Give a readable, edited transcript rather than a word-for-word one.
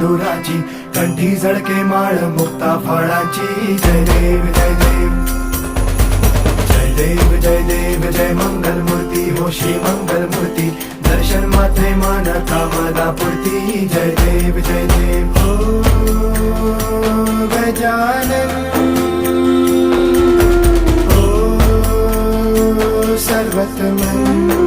मधुराची, कंठी झळके माळ मुक्ता फळाची. जय देव जय देव जय देव जय देव जय मंगल मूर्ती हो श्री मंगल मूर्ती. दर्शन मात्रे मान कामना पूर्ती. जय देव जय देव हो गजानन हो सर्वतमन.